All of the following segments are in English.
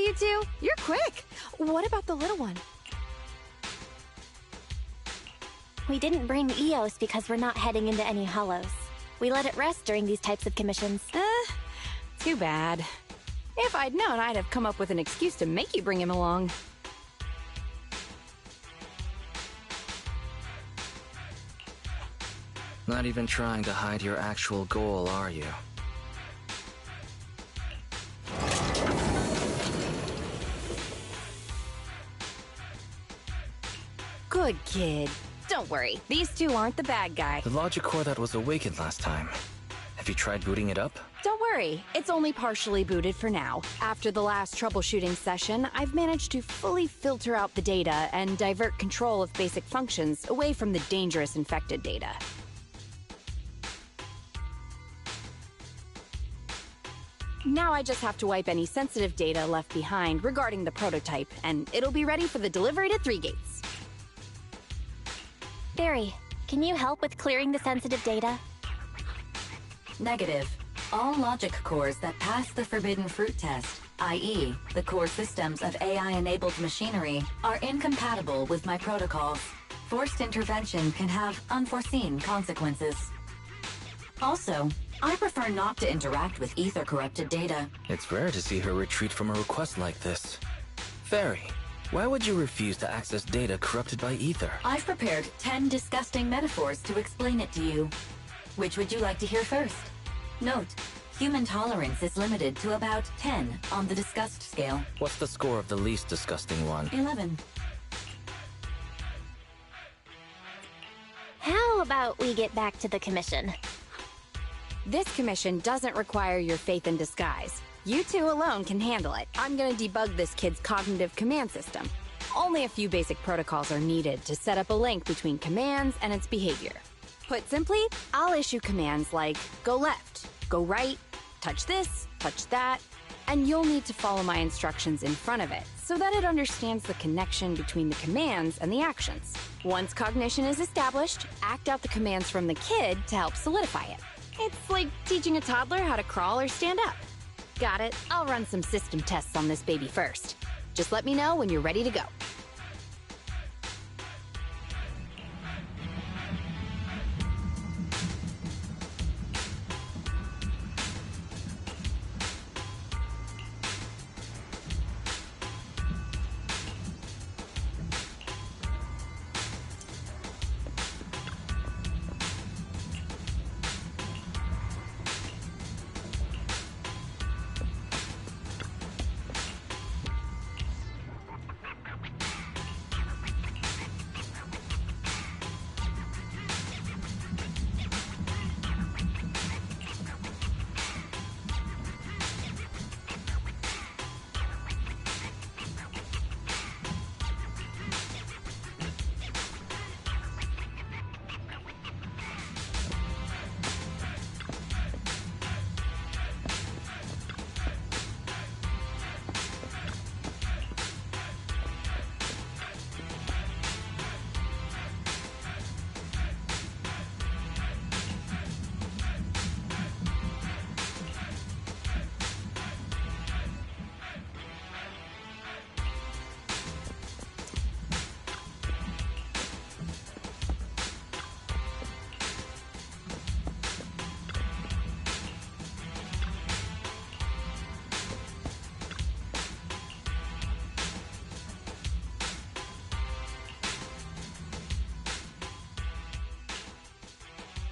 you two. You're quick. What about the little one? We didn't bring EOS because we're not heading into any hollows. We let it rest during these types of commissions. Too bad. If I'd known, I'd have come up with an excuse to make you bring him along. Not even trying to hide your actual goal, are you? Good kid. Don't worry, these two aren't the bad guy. The logic core that was awakened last time. Have you tried booting it up? Don't worry, it's only partially booted for now. After the last troubleshooting session, I've managed to fully filter out the data and divert control of basic functions away from the dangerous infected data. Now I just have to wipe any sensitive data left behind regarding the prototype, and it'll be ready for the delivery to 3 gates. Barry, can you help with clearing the sensitive data? Negative. All logic cores that pass the Forbidden Fruit test, i.e., the core systems of AI-enabled machinery, are incompatible with my protocols. Forced intervention can have unforeseen consequences. Also, I prefer not to interact with ether-corrupted data. It's rare to see her retreat from a request like this. Fairy, why would you refuse to access data corrupted by ether? I've prepared 10 disgusting metaphors to explain it to you. Which would you like to hear first? Note, human tolerance is limited to about 10 on the disgust scale. What's the score of the least disgusting one? 11. How about we get back to the commission? This commission doesn't require your faith in disguise. You two alone can handle it. I'm gonna debug this kid's cognitive command system. Only a few basic protocols are needed to set up a link between commands and its behavior. Put simply, I'll issue commands like go left, go right, touch this, touch that, and you'll need to follow my instructions in front of it so that it understands the connection between the commands and the actions. Once cognition is established, act out the commands from the kid to help solidify it. It's like teaching a toddler how to crawl or stand up. Got it. I'll run some system tests on this baby first. Just let me know when you're ready to go.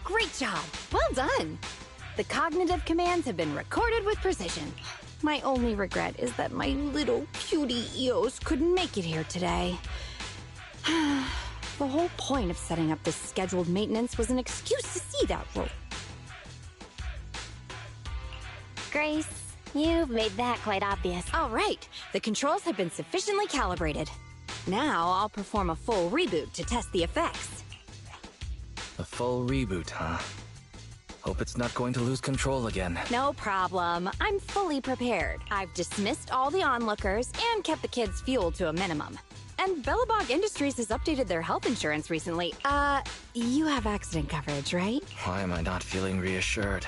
Great job! Well done! The cognitive commands have been recorded with precision. My only regret is that my little cutie Eos couldn't make it here today. The whole point of setting up this scheduled maintenance was an excuse to see that roll. Grace, you've made that quite obvious. All right, the controls have been sufficiently calibrated. Now I'll perform a full reboot to test the effects. A full reboot, huh? Hope it's not going to lose control again. No problem. I'm fully prepared. I've dismissed all the onlookers and kept the kids' fuel to a minimum. And Bellabog Industries has updated their health insurance recently. You have accident coverage, right? Why am I not feeling reassured?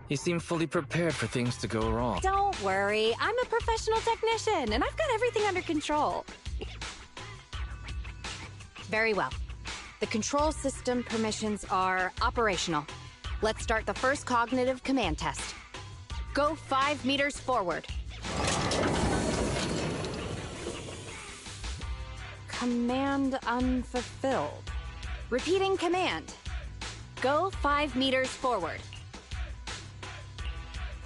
You seem fully prepared for things to go wrong. Don't worry, I'm a professional technician, and I've got everything under control. Very well. The control system permissions are operational. Let's start the first cognitive command test. Go 5 meters forward. Command unfulfilled. Repeating command. Go 5 meters forward.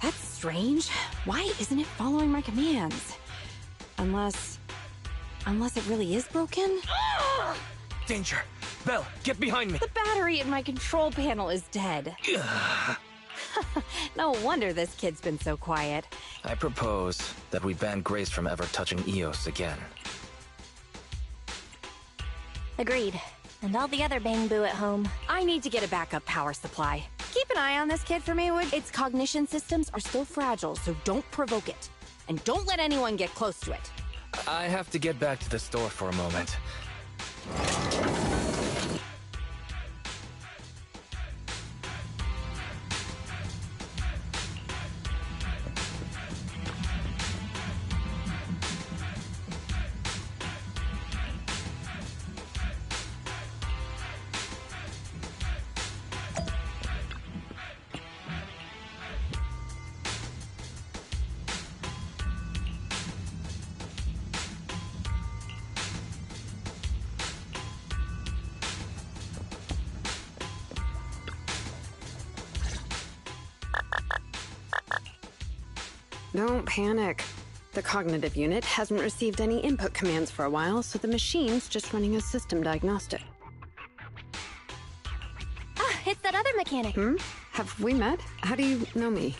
That's strange. Why isn't it following my commands? Unless it really is broken? Danger! Belle, get behind me! The battery in my control panel is dead. No wonder this kid's been so quiet. I propose that we ban Grace from ever touching Eos again. Agreed. And all the other bang boo at home. I need to get a backup power supply. Keep an eye on this kid for me, would? Its cognition systems are still fragile, so don't provoke it. And don't let anyone get close to it. I have to get back to the store for a moment. Don't panic. The cognitive unit hasn't received any input commands for a while, so the machine's just running a system diagnostic. Ah, it's that other mechanic. Have we met? How do you know me?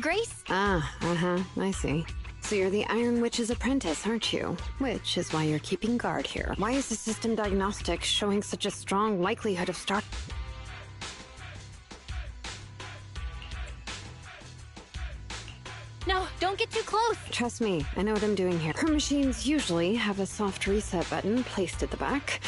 Grace? I see. So you're the Iron Witch's apprentice, aren't you? Which is why you're keeping guard here. Why is the system diagnostic showing such a strong likelihood of start... No, don't get too close. Trust me, I know what I'm doing here. Her machines usually have a soft reset button placed at the back.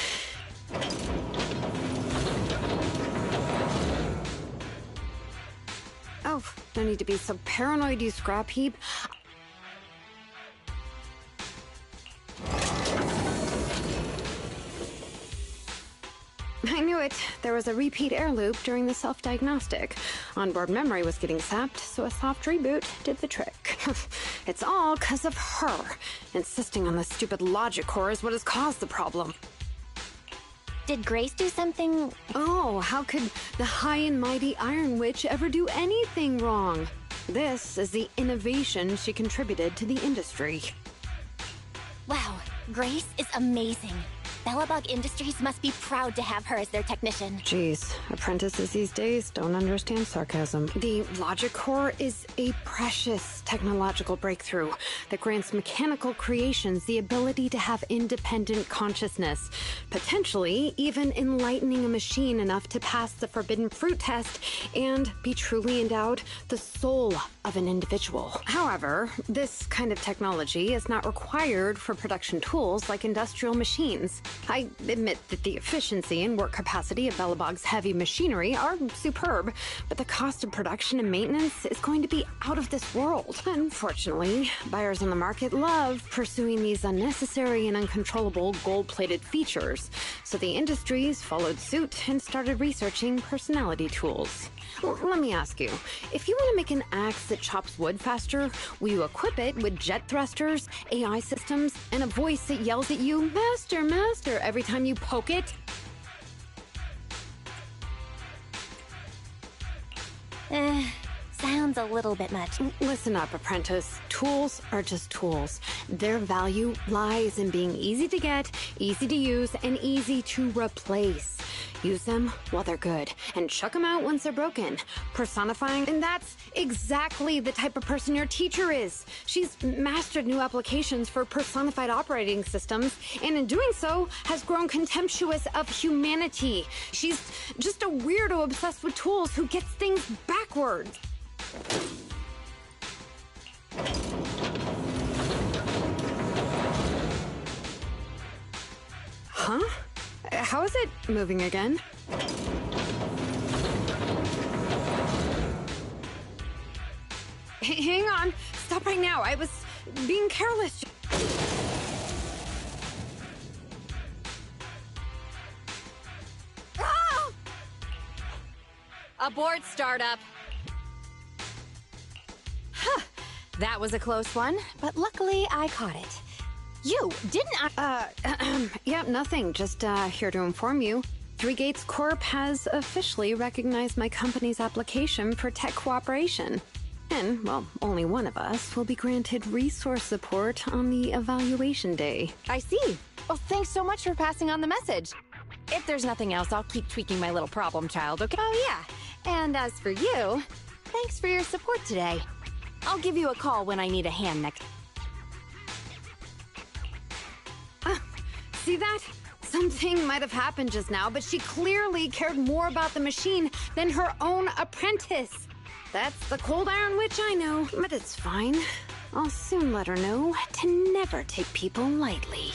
Oh, no need to be so paranoid, you scrap heap. I knew it. There was a repeat air loop during the self-diagnostic. Onboard memory was getting sapped, so a soft reboot did the trick. It's all because of her. Insisting on the stupid logic core is what has caused the problem. Did Grace do something? Oh, how could the high and mighty Iron Witch ever do anything wrong? This is the innovation she contributed to the industry. Wow, Grace is amazing. Bellabug Industries must be proud to have her as their technician. Jeez, apprentices these days don't understand sarcasm. The logic core is a precious technological breakthrough that grants mechanical creations the ability to have independent consciousness, potentially even enlightening a machine enough to pass the forbidden fruit test and be truly endowed the soul of an individual. However, this kind of technology is not required for production tools like industrial machines. I admit that the efficiency and work capacity of Bellabog's heavy machinery are superb, but the cost of production and maintenance is going to be out of this world. Unfortunately, buyers on the market love pursuing these unnecessary and uncontrollable gold-plated features, so the industries followed suit and started researching personality tools. Let me ask you, if you want to make an axe that chops wood faster, will you equip it with jet thrusters, AI systems, and a voice that yells at you, "Master, Master," every time you poke it? Sounds a little bit much. Listen up, apprentice. Tools are just tools. Their value lies in being easy to get, easy to use, and easy to replace. Use them while they're good, and chuck them out once they're broken. Personifying, and that's exactly the type of person your teacher is. She's mastered new applications for personified operating systems, and in doing so, has grown contemptuous of humanity. She's just a weirdo obsessed with tools who gets things backwards. Huh? how is it moving again? Hang on. Stop right now. I was being careless. Ah! Abort startup. Huh. That was a close one, but luckily I caught it. You, didn't I? Yeah, nothing. Just here to inform you. Three Gates Corp has officially recognized my company's application for tech cooperation. And, well, only one of us will be granted resource support on the evaluation day. I see. Well, thanks so much for passing on the message. If there's nothing else, I'll keep tweaking my little problem child, okay? Oh, yeah. And as for you, thanks for your support today. I'll give you a call when I need a hand next. See that? Something might have happened just now, but she clearly cared more about the machine than her own apprentice. That's the cold iron witch I know, but it's fine. I'll soon let her know to never take people lightly.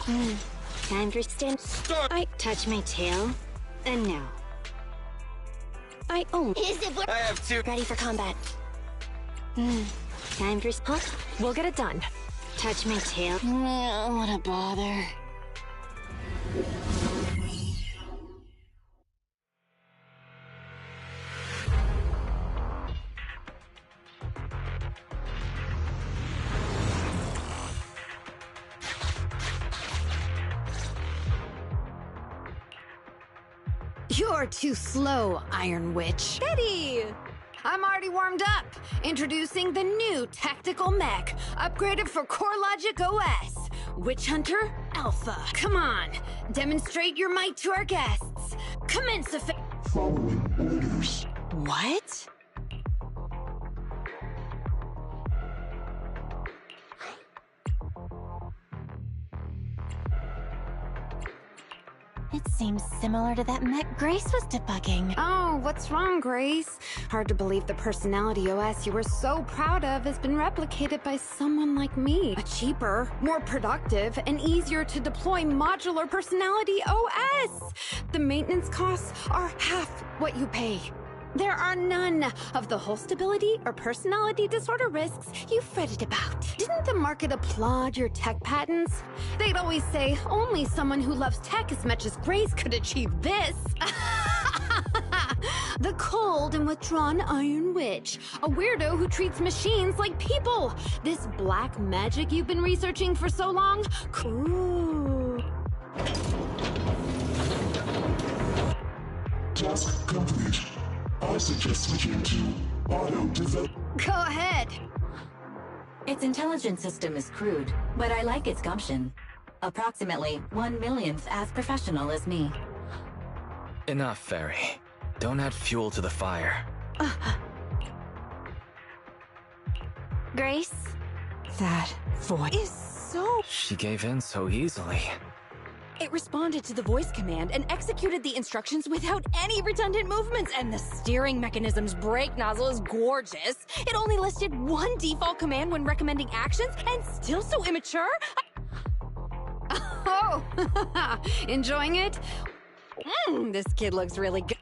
Time for stand. Stop! I touch my tail, and no. I only. I have two. Ready for combat. Time for. Huh? We'll get it done. Touch my tail. What a bother. You're too slow, Iron Witch. Betty! I'm already warmed up. Introducing the new tactical mech, upgraded for CoreLogic OS. Witch Hunter Alpha. Come on, demonstrate your might to our guests. Commence the Following orders. What? It seems similar to that mech Grace was debugging. Oh, what's wrong, Grace? Hard to believe the personality OS you were so proud of has been replicated by someone like me. A cheaper, more productive, and easier to deploy modular personality OS. The maintenance costs are half what you pay. There are none of the whole stability or personality disorder risks you fretted about. Didn't the market applaud your tech patents? They'd always say only someone who loves tech as much as Grace could achieve this. The cold and withdrawn Iron Witch, a weirdo who treats machines like people. This black magic you've been researching for so long? Cool. Task complete. I suggest switching to auto-develop. Go ahead. Its intelligence system is crude, but I like its gumption. Approximately 1/1,000th as professional as me. Enough, Fairy. Don't add fuel to the fire. Grace? That voice is so... She gave in so easily. It responded to the voice command and executed the instructions without any redundant movements, and the steering mechanism's brake nozzle is gorgeous. It only listed one default command when recommending actions, and still so immature? Oh, enjoying it? This kid looks really good.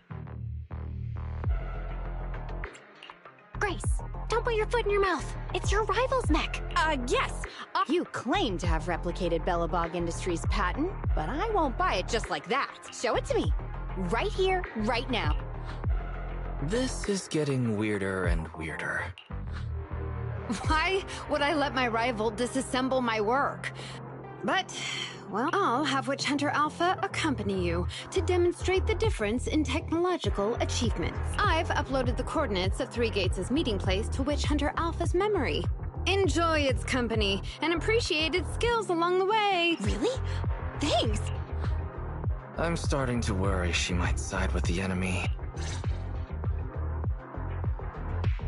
Grace, don't put your foot in your mouth. It's your rival's mech. Yes. You claim to have replicated Bellabog Industries' patent, but I won't buy it just like that. Show it to me. Right here, right now. This is getting weirder and weirder. Why would I let my rival disassemble my work? But, well, I'll have Witch Hunter Alpha accompany you to demonstrate the difference in technological achievements. I've uploaded the coordinates of Three Gates' meeting place to Witch Hunter Alpha's memory. Enjoy its company and appreciate its skills along the way. Really? Thanks. I'm starting to worry she might side with the enemy.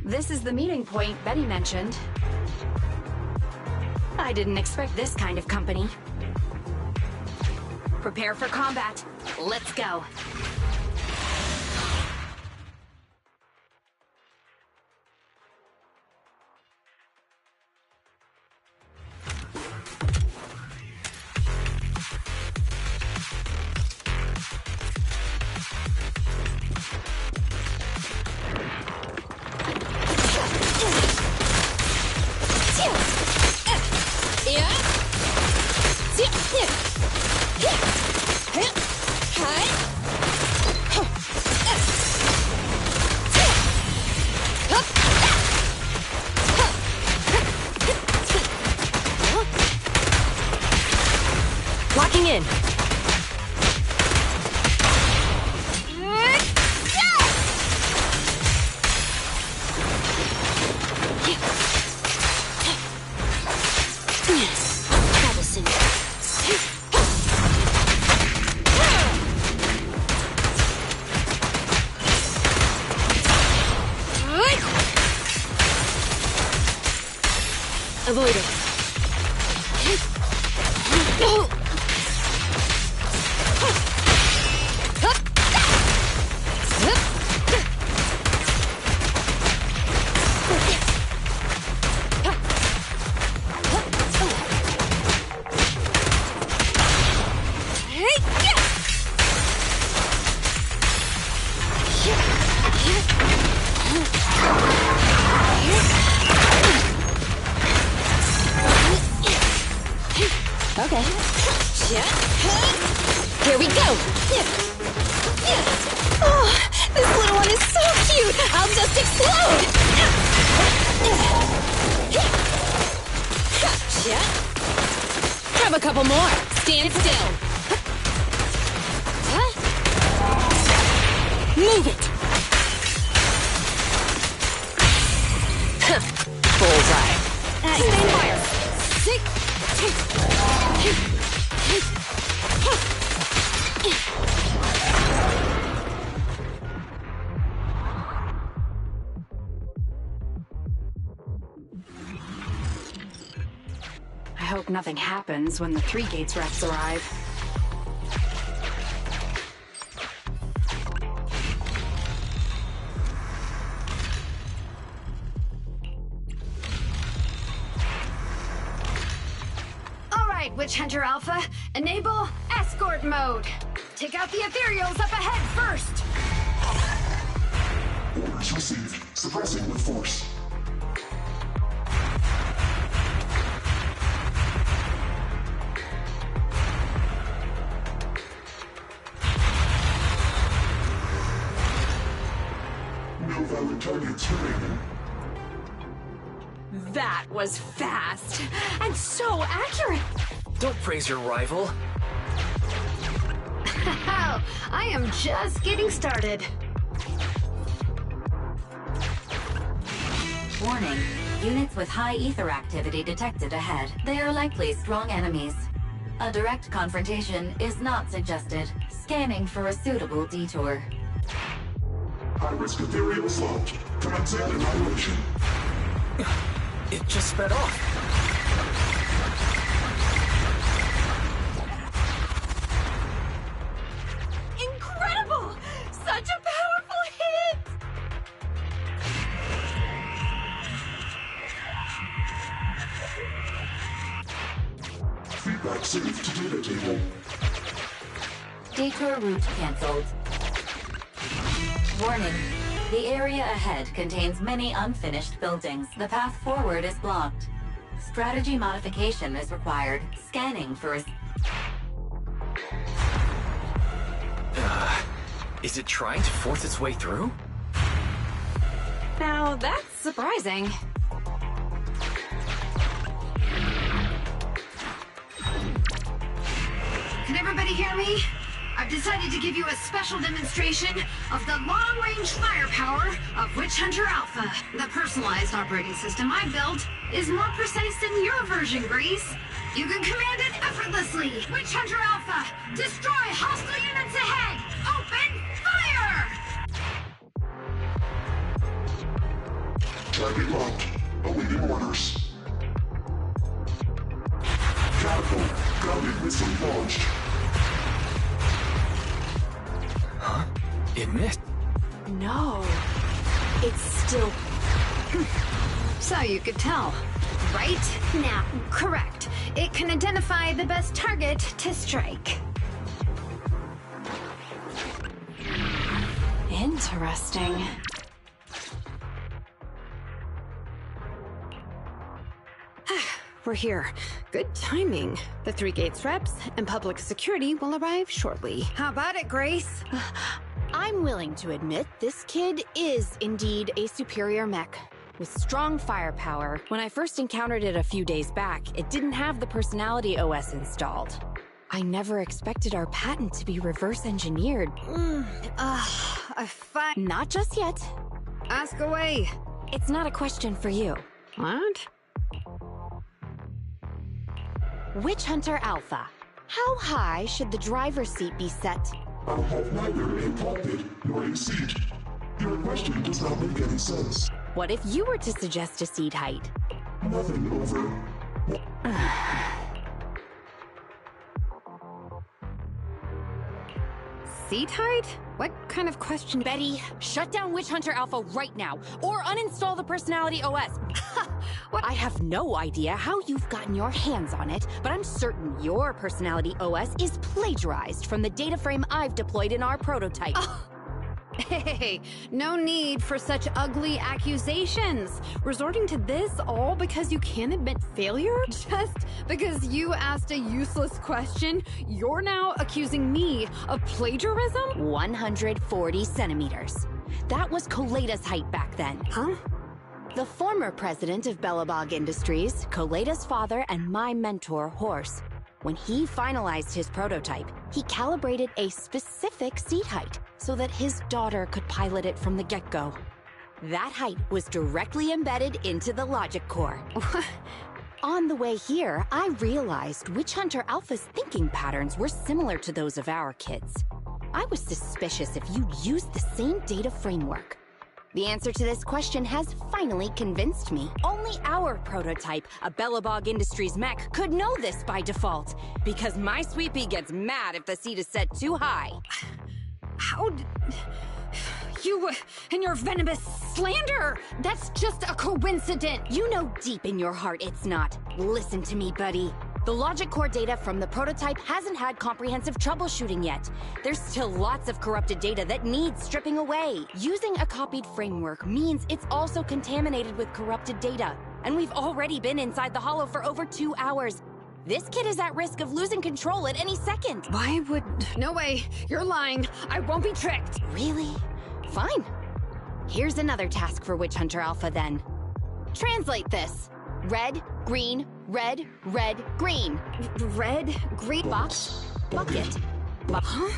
This is the meeting point Betty mentioned. I didn't expect this kind of company. Prepare for combat. Let's go. Locking in. Avoid it. a couple more. Stand still. Move it. Bullseye. Stand fire. I hope nothing happens when the 3 Gates reps arrive. Witch Hunter Alpha, enable escort mode. Take out the ethereals up ahead first. Orders received. Suppressing with force. No valid targets remaining. That was fast and so accurate. Don't praise your rival. I am just getting started. Warning. Units with high ether activity detected ahead. They are likely strong enemies. A direct confrontation is not suggested. Scanning for a suitable detour. High-risk ethereal slot. Commencing annihilation. It just sped off. Incredible! Such a powerful hit! Feedback saved to data table. Detour route cancelled. Warning. The area ahead contains many unfinished buildings. The path forward is blocked. Strategy modification is required. Scanning for a... Is it trying to force its way through? Now, that's surprising. Can everybody hear me? I've decided to give you a special demonstration of the long-range firepower of Witch Hunter Alpha. The personalized operating system I built is more precise than your version, Grease. You can command it effortlessly. Witch Hunter Alpha, destroy hostile units ahead! Open fire! Target locked. Awaiting orders. Catapult. Grounded missile launched. Huh? It missed. No. It's still... So you could tell, right? Now, correct. It can identify the best target to strike. Interesting. We're here. Good timing. The 3 Gates reps and public security will arrive shortly. How about it, Grace? I'm willing to admit this kid is indeed a superior mech. With strong firepower. When I first encountered it a few days back, it didn't have the personality OS installed. I never expected our patent to be reverse engineered. Not just yet. Ask away. It's not a question for you. What? Witch Hunter Alpha. How high should the driver's seat be set? I have neither a cockpit nor a seat. Your question does not make any sense. What if you were to suggest a seat height? Nothing over. Seat height? What kind of question? Betty, shut down Witch Hunter Alpha right now, or uninstall the Personality OS. What? I have no idea how you've gotten your hands on it, but I'm certain your Personality OS is plagiarized from the data frame I've deployed in our prototype. Hey, no need for such ugly accusations. Resorting to this all because you can't admit failure? Just because you asked a useless question, you're now accusing me of plagiarism? 140 centimeters. That was Coletta's height back then. Huh? The former president of Bellabog Industries, Coletta's father, and my mentor, Horse. When he finalized his prototype, he calibrated a specific seat height so that his daughter could pilot it from the get-go. That height was directly embedded into the logic core. On the way here, I realized Witch Hunter Alpha's thinking patterns were similar to those of our kids. I was suspicious if you used the same data framework. The answer to this question has finally convinced me. Only our prototype, a Bellabog Industries mech, could know this by default, because my sweet pea gets mad if the seat is set too high. How you and your venomous slander! That's just a coincidence! You know deep in your heart it's not. Listen to me, buddy. The logic core data from the prototype hasn't had comprehensive troubleshooting yet. There's still lots of corrupted data that needs stripping away. Using a copied framework means it's also contaminated with corrupted data. And we've already been inside the hollow for over 2 hours. This kid is at risk of losing control at any second. Why would... No way! You're lying! I won't be tricked! Really? Fine. Here's another task for Witch Hunter Alpha then. Translate this. Red, green, red, red, green. Red, green... Box, bucket. Huh?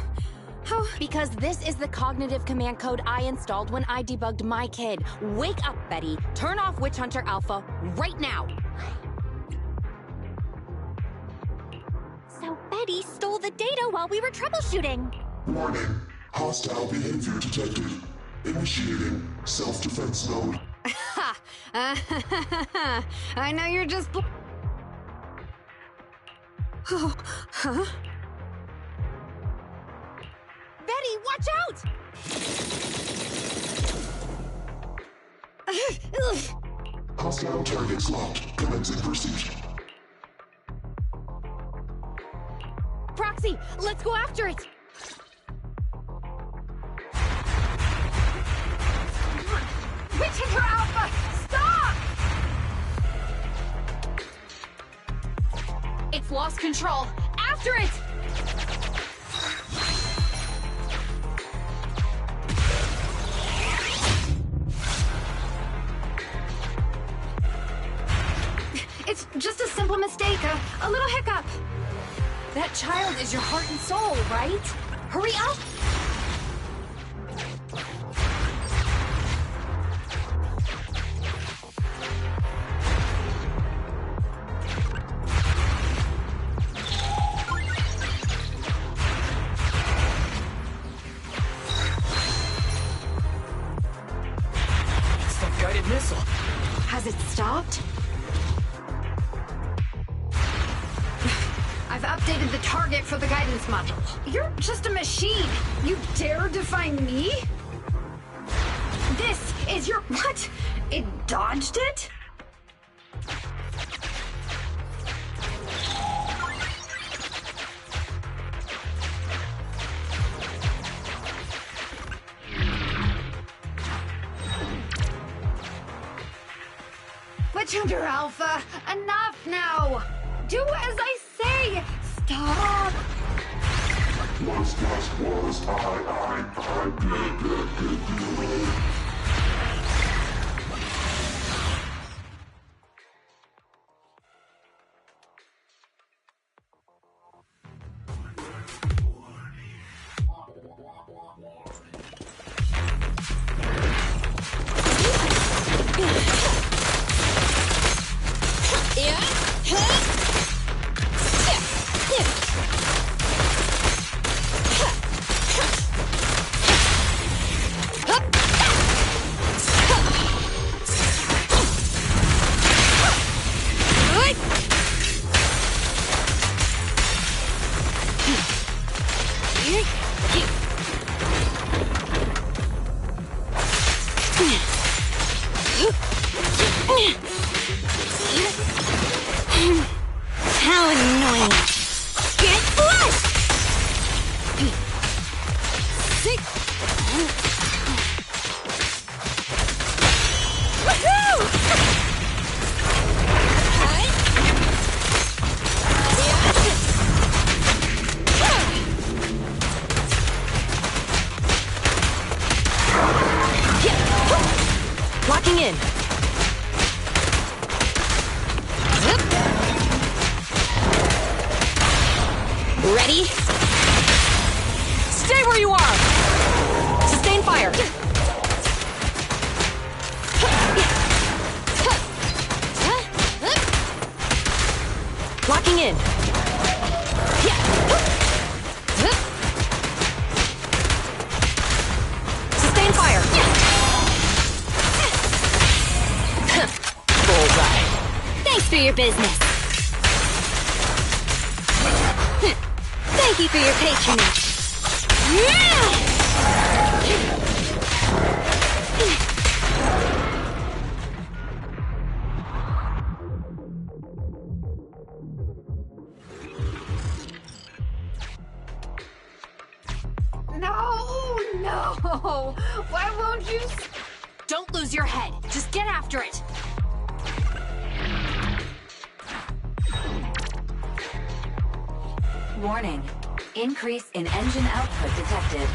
How? Because this is the cognitive command code I installed when I debugged my kid. Wake up, Betty. Turn off Witch Hunter Alpha right now. So Betty stole the data while we were troubleshooting. Warning. Hostile behavior detected. Initiating self-defense mode. I know you're just... Oh, huh? Betty, watch out! Hostile targets locked. Commencing pursuit. Proxy, let's go after it! Witch Hunter Alpha! Stop! It's lost control. After it! It's just a simple mistake, a little hiccup. That child is your heart and soul, right? Hurry up! It's that guided missile. Has it stopped? I've updated the target for the guidance module. You're just a machine. You dare defy me? This is your... What? It dodged it? Witch Hunter Alpha, enough now! Do as I say! Stop! Was, I. Ready? Stay where you are! Sustain fire! Locking in. Sustain fire. Bullseye. Thanks for your business. Thank you for your patronage. No! Why won't you? Don't lose your head. Just get after it. Warning. Increase in engine output detected.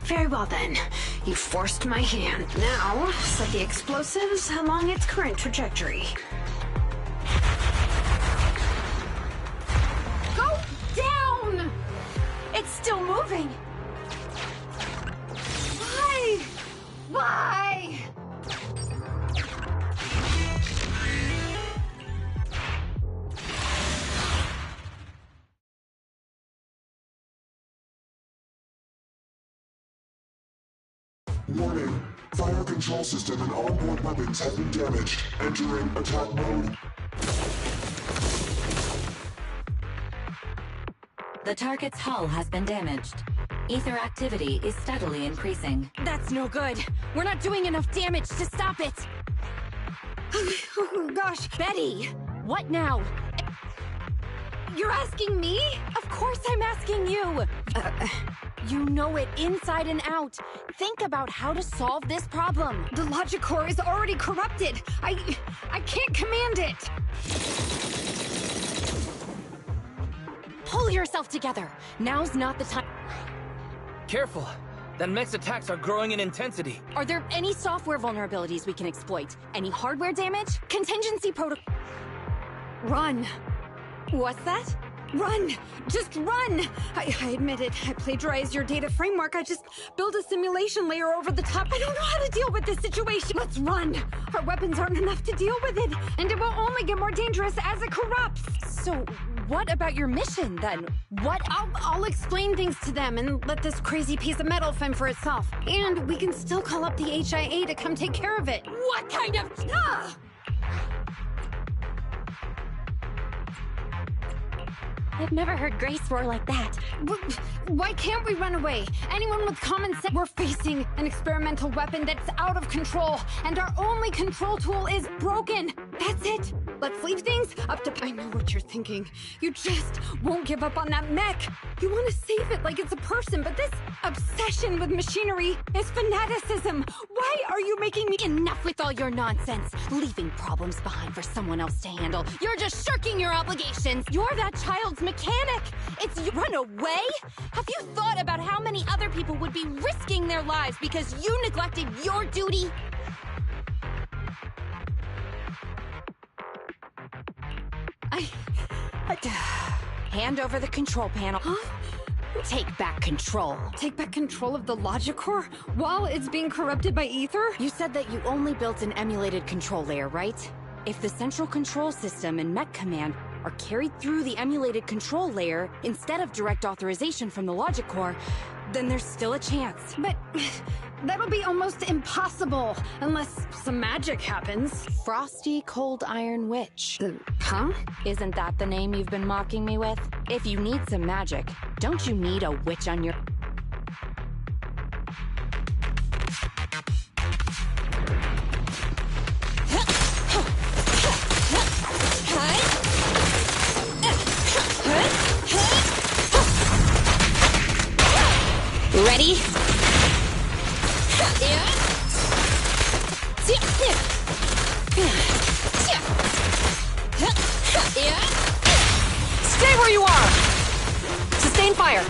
Very well then. You forced my hand. Now, set the explosives along its current trajectory. Go down! It's still moving. Why? Why? Warning. Fire control system and onboard weapons have been damaged. Entering attack mode. The target's hull has been damaged. Ether activity is steadily increasing. That's no good. We're not doing enough damage to stop it. Oh gosh. Betty, what now? You're asking me? Of course I'm asking you. You know it inside and out. Think about how to solve this problem. The logic core is already corrupted. I can't command it. Pull yourself together. Now's not the time. Careful. That mech's attacks are growing in intensity. Are there any software vulnerabilities we can exploit? Any hardware damage? Contingency protocol? Run. What's that? Run! Just run! I admit it. I plagiarized your data framework. I just built a simulation layer over the top. I don't know how to deal with this situation. Let's run! Our weapons aren't enough to deal with it, and it will only get more dangerous as it corrupts. So, what about your mission, then? What? I'll explain things to them and let this crazy piece of metal fend for itself. And we can still call up the HIA to come take care of it. What kind of... I've never heard Grace roar like that. Why can't we run away? Anyone with common sense? We're facing an experimental weapon that's out of control, and our only control tool is broken. That's it. Let's leave things up to... I know what you're thinking. You just won't give up on that mech. You want to save it like it's a person, but this obsession with machinery is fanaticism. Why are you making me... Enough with all your nonsense. Leaving problems behind for someone else to handle. You're just shirking your obligations. You're that child's mechanic. It's you. Run away? Have you thought about how many other people would be risking their lives because you neglected your duty? Hand over the control panel. Huh? Take back control. Take back control of the logic core while it's being corrupted by ether? You said that you only built an emulated control layer, right? If the central control system and mech command are carried through the emulated control layer instead of direct authorization from the logic core, then there's still a chance. But that'll be almost impossible unless some magic happens. Frosty Cold Iron Witch. Huh? Isn't that the name you've been mocking me with? If you need some magic, don't you need a witch on your... Ready? Stay where you are! Sustain fire!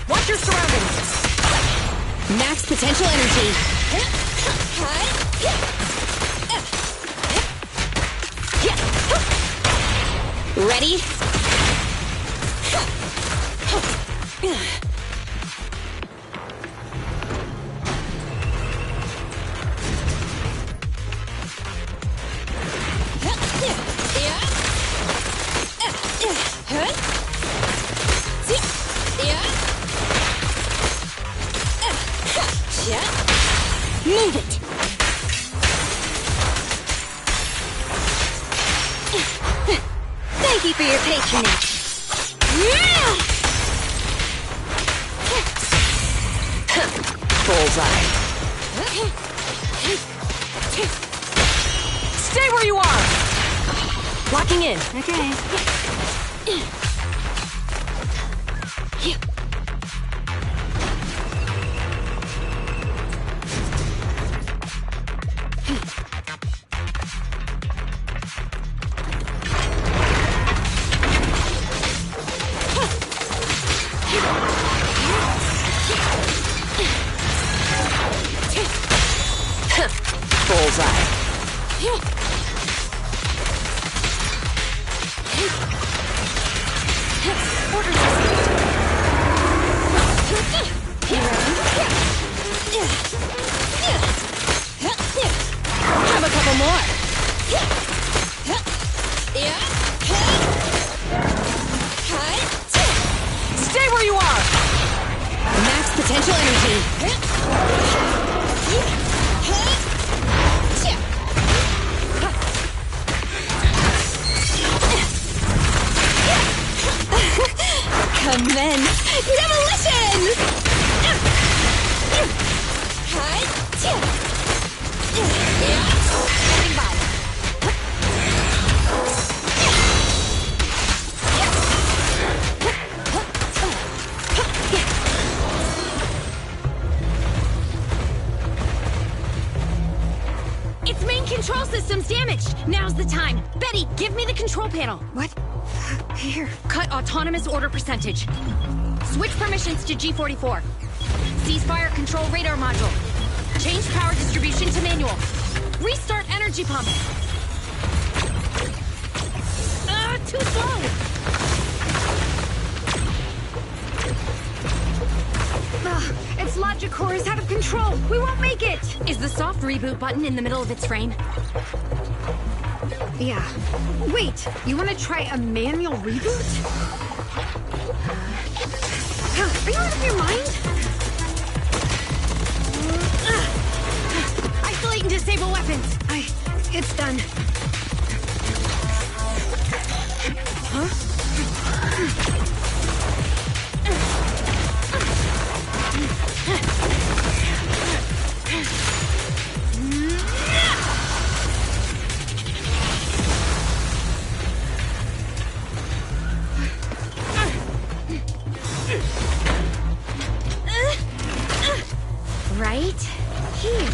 Watch your surroundings! Max Max potential energy. Ready? Move it! Thank you for your patronage. Bullseye. Stay where you are! Locking in. Okay. Bullseye. Have a couple more. Stay where you are! Max potential energy. Commence demolition! Standing by. Its main control system's damaged. Now's the time. Betty, give me the control panel. What? Here. Cut autonomous order percentage. Switch permissions to G44. Ceasefire control radar module. Change power distribution to manual. Restart energy pump. Too slow. Its logic core is out of control. We won't make it. Is the soft reboot button in the middle of its frame? Yeah. Wait, you want to try a manual reboot? Are you out of your mind? Isolate and disable weapons. It's done. Right here.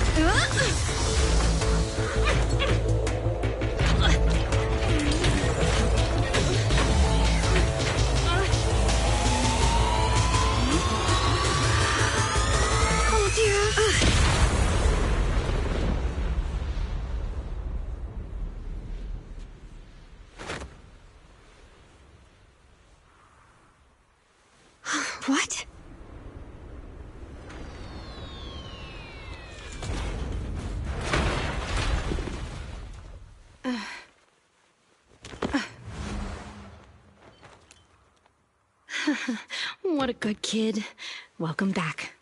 Oh dear. What? What a good kid. Welcome back.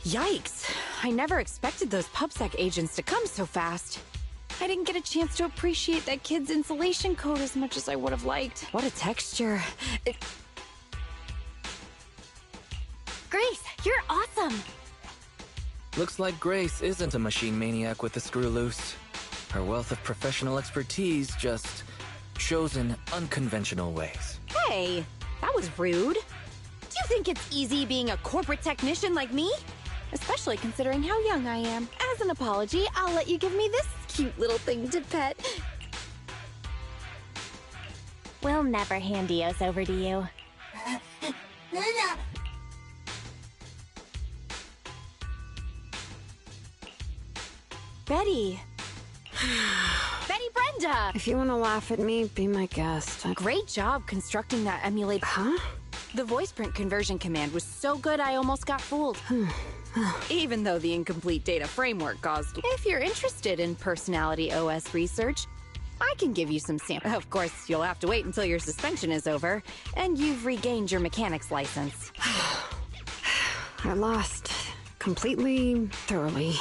Yikes! I never expected those PubSec agents to come so fast. I didn't get a chance to appreciate that kid's insulation coat as much as I would have liked. What a texture. Grace, you're awesome! Looks like Grace isn't a machine maniac with the screw loose. Her wealth of professional expertise just shows in unconventional ways. Hey, That was rude. Do you think it's easy being a corporate technician like me? Especially considering how young I am. As an apology, I'll let you give me this cute little thing to pet. We'll never hand Eos over to you. Betty. Betty Brenda! If you want to laugh at me, be my guest. Great job constructing that emulate. Huh? The voice print conversion command was so good I almost got fooled. Even though the incomplete data framework caused. If you're interested in personality OS research, I can give you some samples. Of course, you'll have to wait until your suspension is over and you've regained your mechanics license. I lost. Completely, thoroughly.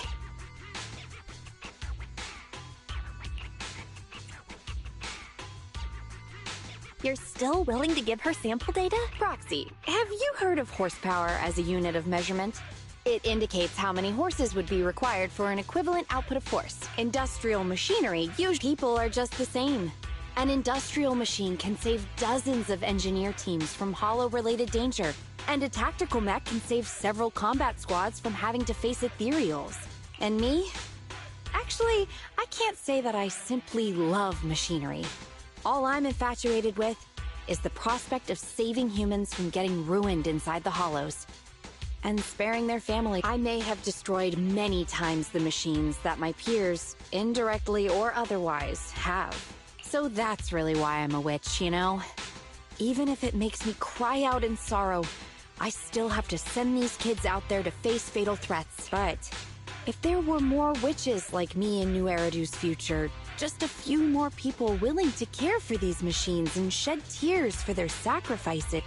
You're still willing to give her sample data? Proxy, have you heard of horsepower as a unit of measurement? It indicates how many horses would be required for an equivalent output of force. Industrial machinery, people are just the same. An industrial machine can save dozens of engineer teams from hollow-related danger, and a tactical mech can save several combat squads from having to face ethereals. And me? Actually, I can't say that I simply love machinery. All I'm infatuated with is the prospect of saving humans from getting ruined inside the hollows and sparing their family. I may have destroyed many times the machines that my peers, indirectly or otherwise, have. So that's really why I'm a witch, you know? Even if it makes me cry out in sorrow, I still have to send these kids out there to face fatal threats. But if there were more witches like me in New Eridu's future, just a few more people willing to care for these machines and shed tears for their sacrifices,